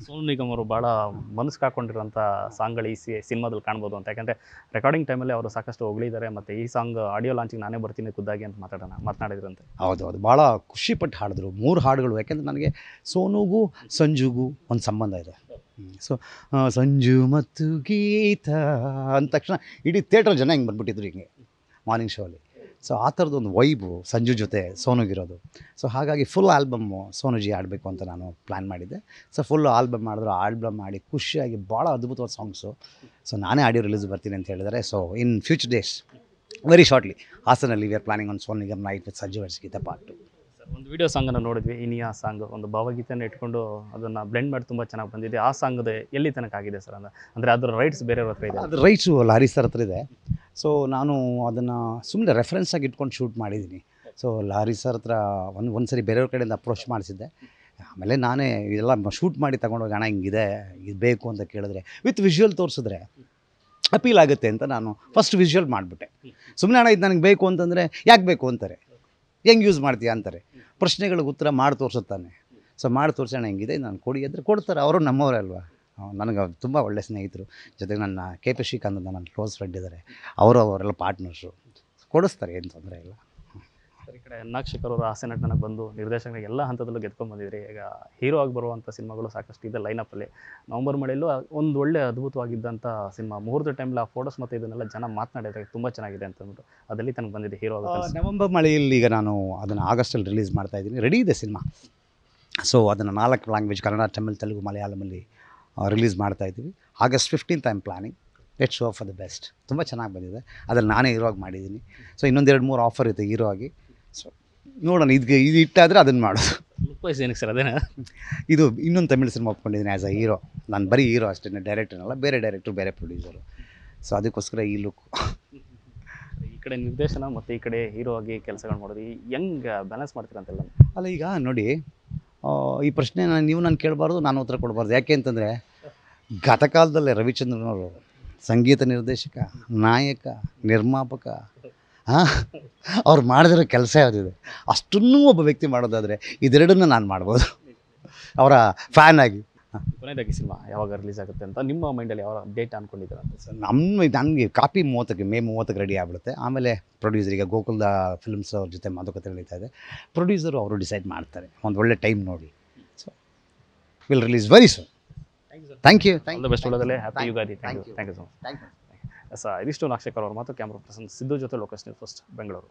ಸೋನು ನಿಗಮ್ ಅವರು ಭಾಳ ಮನಸ್ಸು ಹಾಕೊಂಡಿರುವಂಥ ಸಾಂಗ್ಗಳು ಈ ಸಿನಿಮಾದಲ್ಲಿ ಕಾಣ್ಬೋದು ಅಂತ. ಯಾಕಂದರೆ ರೆಕಾರ್ಡಿಂಗ್ ಟೈಮಲ್ಲಿ ಅವರು ಸಾಕಷ್ಟು ಹೊಗಳಿದ್ದಾರೆ. ಮತ್ತು ಈ ಸಾಂಗ್ ಆಡಿಯೋ ಲಾಂಚಿಗೆ ನಾನೇ ಬರ್ತೀನಿ ಖುದ್ದಾಗಿ ಅಂತ ಮಾತನಾಡಿದ್ರಂತೆ. ಹೌದು ಭಾಳ ಖುಷಿಪಟ್ಟು ಹಾಡಿದ್ರು 3 ಹಾಡುಗಳು. ಯಾಕೆಂದರೆ ನನಗೆ ಸೋನುಗೂ ಸಂಜುಗೂ ಒಂದು ಸಂಬಂಧ ಇದೆ. ಸೊ ಸಂಜು ಮತ್ತು ಗೀತಾ ಅಂದ ತಕ್ಷಣ ಇಡೀ ಥಿಯೇಟ್ರ್ ಜನ ಹಿಂಗೆ ಬಂದ್ಬಿಟ್ಟಿದ್ರು ಹಿಂಗೆ ಮಾರ್ನಿಂಗ್ ಶೋ ಅಲ್ಲಿ. ಸೊ ಆ ಥರದ್ದೊಂದು ವೈಬು ಸಂಜು ಜೊತೆ ಸೋನುಗಿರೋದು. ಸೊ ಹಾಗಾಗಿ ಫುಲ್ ಆಲ್ಬಮ್ಮು ಸೋನುಜಿ ಆಡಬೇಕು ಅಂತ ನಾನು ಪ್ಲ್ಯಾನ್ ಮಾಡಿದ್ದೆ. ಸೊ ಫುಲ್ ಆಲ್ಬಮ್ ಮಾಡಿದ್ರು. ಆಲ್ಬಮ್ ಮಾಡಿ ಖುಷಿಯಾಗಿ ಭಾಳ ಅದ್ಭುತವಾದ ಸಾಂಗ್ಸು. ಸೊ ನಾನೇ ಆಡಿಯೋ ರಿಲೀಸ್ ಬರ್ತೀನಿ ಅಂತ ಹೇಳಿದರೆ. So in future days very shortly ಹಾಸನಲ್ಲಿ we are planning on Sonu Nigam night with Sanju weds Geetha part 2. ಒಂದು ವಿಡಿಯೋ ಸಾಂಗನ್ನು ನೋಡಿದ್ವಿ, ಇನಿಯಾ ಸಾಂಗ್ ಒಂದು ಭಾವಗೀತೆಯನ್ನು ಇಟ್ಕೊಂಡು ಅದನ್ನು ಬ್ಲೆಂಡ್ ಮಾಡಿ ತುಂಬ ಚೆನ್ನಾಗಿ ಬಂದಿದೆ. ಆ ಸಾಂಗದ ಎಲ್ಲಿ ತನಕ ಆಗಿದೆ ಸರ್? ಅಂದರೆ ಅದರ ರೈಟ್ಸ್ ಬೇರೆಯವ್ರ ಹತ್ರ ಇದೆ? ಅದು ರೈಟ್ಸು ಲಾರಿ ಸರ್ ಹತ್ರ ಇದೆ. ಸೊ ನಾನು ಅದನ್ನು ಸುಮ್ಮನೆ ರೆಫರೆನ್ಸಾಗಿ ಇಟ್ಕೊಂಡು ಶೂಟ್ ಮಾಡಿದ್ದೀನಿ. ಸೊ ಲಾರಿ ಸರ್ ಹತ್ರ ಒಂದು ಸರಿ ಬೇರೆಯವ್ರ ಕಡೆಯಿಂದ ಅಪ್ರೋಚ್ ಮಾಡಿಸಿದ್ದೆ. ಆಮೇಲೆ ನಾನೇ ಇದೆಲ್ಲ ಶೂಟ್ ಮಾಡಿ ತಗೊಂಡೋಗಿ ಅಣ್ಣ ಹಿಂಗಿದೆ, ಇದು ಬೇಕು ಅಂತ ಕೇಳಿದ್ರೆ ವಿತ್ ವಿಷುವಲ್ ತೋರಿಸಿದ್ರೆ ಅಪೀಲ್ ಆಗುತ್ತೆ ಅಂತ ನಾನು ಫಸ್ಟ್ ವಿಷುವಲ್ ಮಾಡಿಬಿಟ್ಟೆ. ಸುಮ್ಮನೆ ಅಣ್ಣ ಇದು ನನಗೆ ಬೇಕು ಅಂತಂದರೆ ಯಾಕೆ ಬೇಕು ಅಂತಾರೆ, ಹೆಂಗೆ ಯೂಸ್ ಮಾಡ್ತೀಯಾ ಅಂತಾರೆ. ಪ್ರಶ್ನೆಗಳಿಗೆ ಉತ್ತರ ಮಾಡಿ ತೋರಿಸುತ್ತಾನೆ. ಸೊ ಮಾಡಿ ತೋರಿಸೋಣ ಹೆಂಗಿದೆ ನಾನು ಕೊಡಿ ಅಂದರೆ ಕೊಡ್ತಾರೆ. ಅವರು ನಮ್ಮವರೇ ಅಲ್ವಾ. ನನಗೆ ತುಂಬ ಒಳ್ಳೆಯ ಸ್ನೇಹಿತರು. ಜೊತೆಗೆ ನನ್ನ ಕೆ.ಪಿ. ಶ್ರೀಕಾಂತ್ ಅಂತ ನನ್ನ ಕ್ಲೋಸ್ ಫ್ರೆಂಡ್ ಇದ್ದಾರೆ. ಅವರೆಲ್ಲ ಪಾರ್ಟ್ನರ್ಸು. ಕೊಡಿಸ್ತಾರೆ, ಏನು ತೊಂದರೆ ಇಲ್ಲ. ಈ ಕಡೆ ನಾಗಶೇಖರ್ ಅವರು ಹಾಸ್ಯ ನಟನಾಗಿ ಬಂದು ನಿರ್ದೇಶಕರಿಗೆ ಎಲ್ಲ ಹಂತದಲ್ಲೂ ಗೆದ್ಕೊಂಡ್ಬಂದಿದ್ರಿ. ಈಗ ಹೀರೋ ಆಗಿ ಬರುವಂಥ ಸಿನಿಮಾಗಳು ಸಾಕಷ್ಟು ಇದೆ ಲೈನಪ್ಪಲ್ಲಿ. ನವಂಬರ್ ಮಳೆಯಲ್ಲೂ ಒಂದು ಒಳ್ಳೆ ಅದ್ಭುತವಾಗಿದ್ದಂಥ ಸಿನಿಮಾ ಮುಹೂರ್ತ ಟೈಮಲ್ಲಿ ಆ ಫೋಟೋಸ್ ಮತ್ತು ಇದನ್ನೆಲ್ಲ ಜನ ಮಾತನಾಡಿದ್ರೆ ತುಂಬ ಚೆನ್ನಾಗಿದೆ ಅಂತಂದ್ಬಿಟ್ಟು ಅದರಲ್ಲಿ ತನಗೆ ಬಂದಿದೆ ಹೀರೋ ಆಗಿ. ನವಂಬರ್ ಮಳೆಯಲ್ಲಿ ಈಗ ನಾನು ಅದನ್ನು ಆಗಸ್ಟಲ್ಲಿ ರಿಲೀಸ್ ಮಾಡ್ತಾಯಿದ್ದೀನಿ. ರೆಡಿ ಇದೆ ಸಿನಿಮಾ. ಸೊ ಅದನ್ನು 4 ಲ್ಯಾಂಗ್ವೇಜ್ ಕನ್ನಡ, ತಮಿಳ್, ತೆಲುಗು, ಮಲಯಾಳಮಲ್ಲಿ ರಿಲೀಸ್ ಮಾಡ್ತಾಯಿದ್ದೀವಿ. August 15th I am planning. Let's show for the best. ತುಂಬ ಚೆನ್ನಾಗಿ ಬಂದಿದೆ. ಅದ್ರಲ್ಲಿ ನಾನೇ ಹೀರೋ ಆಗಿ ಮಾಡಿದ್ದೀನಿ. ಸೊ ಇನ್ನೊಂದು 2-3 ಆಫರ್ ಇದೆ ಹೀರೋ ಆಗಿ. ಸೊ ನೋಡೋಣ, ಇದು ಇಟ್ಟಾದರೆ ಅದನ್ನು ಮಾಡೋದು. ಲುಕ್ ವೈಸ್ ಏನಕ್ಕೆ ಸರ್ ಅದೇನಾ? ಇದು ಇನ್ನೊಂದು ತಮಿಳ್ ಸಿನಿಮಾ ಒಪ್ಕೊಂಡಿದ್ದೀನಿ ಆ್ಯಸ್ ಅ ಹೀರೋ. ನಾನು ಬರೀ ಹೀರೋ ಅಷ್ಟೇ, ಡೈರೆಕ್ಟರ್ನಲ್ಲ, ಬೇರೆ ಡೈರೆಕ್ಟ್ರು, ಬೇರೆ ಪ್ರೊಡ್ಯೂಸರು. ಸೊ ಅದಕ್ಕೋಸ್ಕರ ಈ ಲುಕ್. ಈ ಕಡೆ ನಿರ್ದೇಶನ ಮತ್ತು ಈ ಕಡೆ ಹೀರೋ ಆಗಿ ಕೆಲಸಗಳು ಮಾಡೋದು ಹೆಂಗೆ ಬ್ಯಾಲೆನ್ಸ್ ಮಾಡ್ತೀರಂತೆಲ್ಲ? ಅಲ್ಲ ಈಗ ನೋಡಿ, ಈ ಪ್ರಶ್ನೆ ನೀವು ನಾನು ಕೇಳಬಾರ್ದು, ನಾನು ಉತ್ತರ ಕೊಡಬಾರ್ದು. ಯಾಕೆ ಅಂತಂದರೆ ಗತಕಾಲದಲ್ಲೇ ರವಿಚಂದ್ರನವರು ಸಂಗೀತ ನಿರ್ದೇಶಕ, ನಾಯಕ, ನಿರ್ಮಾಪಕ, ಅವ್ರು ಮಾಡಿದಿರೋ ಕೆಲಸ ಯಾವುದಿದೆ ಅಷ್ಟನ್ನೂ ಒಬ್ಬ ವ್ಯಕ್ತಿ ಮಾಡೋದಾದರೆ ಇದೆರಡನ್ನೂ ನಾನು ಮಾಡ್ಬೋದು ಅವರ ಫ್ಯಾನ್ ಆಗಿ. ಕೊನೆಯದಾಗಿ ಸಿನಿಮಾ ಯಾವಾಗ ರಿಲೀಸ್ ಆಗುತ್ತೆ ಅಂತ ನಿಮ್ಮ ಮೈಂಡಲ್ಲಿ ಯಾವ ಡೇಟ್ ಅಂದ್ಕೊಂಡಿದ್ದೀರ ಅಂತ ಸರ್? ನನಗೆ ಕಾಪಿ ಮೇ 30ಕ್ಕೆ ರೆಡಿ ಆಗಿಬಿಡುತ್ತೆ. ಆಮೇಲೆ ಪ್ರೊಡ್ಯೂಸರಿಗೆ ಗೋಕುಲ್ದ ಫಿಲ್ಮ್ಸ್ ಅವ್ರ ಜೊತೆ ಮಾತುಕತೆ ನಡೀತಾ ಇದೆ. ಪ್ರೊಡ್ಯೂಸರು ಅವರು ಡಿಸೈಡ್ ಮಾಡ್ತಾರೆ ಒಂದು ಒಳ್ಳೆ ಟೈಮ್ ನೋಡಿ. So will release very soon. Thank you. All the best. ಒಳ್ಳೆದಲ್ಲೇ happy Ugadi. Thank you so much. ಇದಿಷ್ಟು ನಾಗಶೇಖರ್ ಅವ್ರ ಮಾತು. ಕ್ಯಾಮ್ರಾ ಪರ್ಸನ್ ಸಿದ್ದು ಜೊತೆ ಲೋಕೇಶ್ ನ್ಯೂಸ್ ಫಸ್ಟ್ ಬೆಂಗಳೂರು.